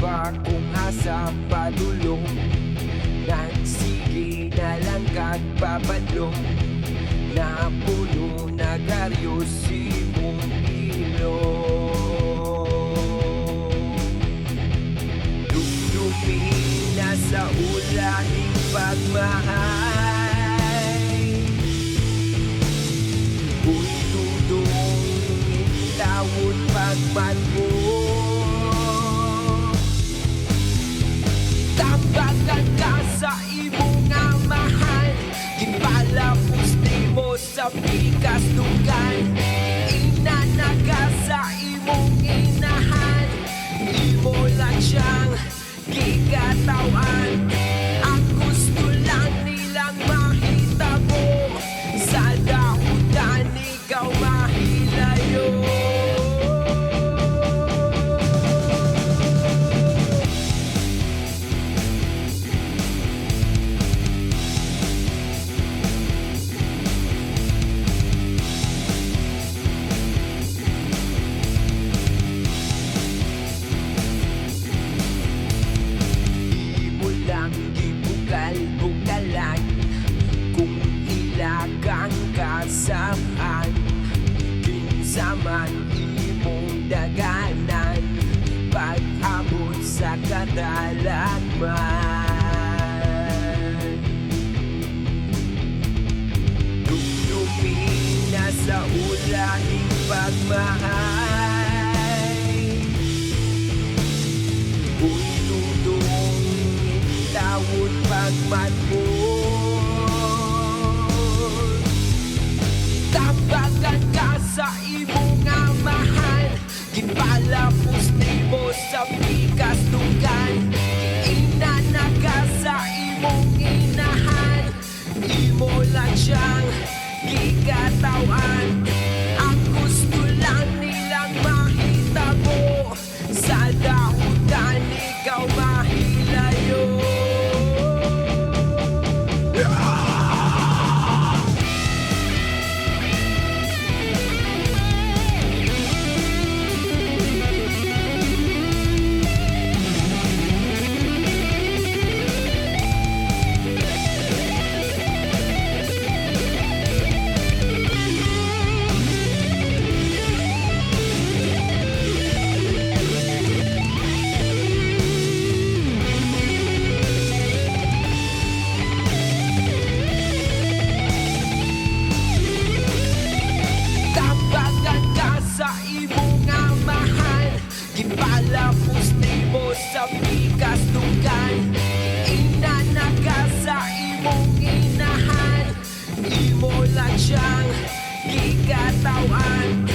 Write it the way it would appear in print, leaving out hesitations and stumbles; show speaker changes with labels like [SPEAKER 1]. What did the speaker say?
[SPEAKER 1] pa kung asa padulong, nagsige na lang kagpabadlong, na puno na garyo si mong ilong. Dumdumi na sa ulahing pagmahal, uy dudong tawon pagmat mo. Tambagan ka sa imong nga mahal, ginpalapos nimo sa pikas dugan. Inanaga sa imong inahan, imo lang siyang gigatawan. Ang gusto lang nilang mahitabo, sa dautan ikaw mahilayo. Bukal-bukalan kung ilagang kasaan, kinsa man imong daganan pag-abot sa kadalagman. Dumdumi na sa ulahing pagmahal, uy dudong tawon pagmat mo. Tambagan ka sa imong nga mahal, ginpalapos nimo sa pikas dugan. Inanaga sa imong inahan, imo lang siyang gigatawan. Ang gusto lang nilang mahitabo, sa dautan ikaw mahilayo. Sa imong nga mahal, ginpalapos nimo sa pikas dugan. Inanaga sa imong inahan, imo lang siyang gigatawan.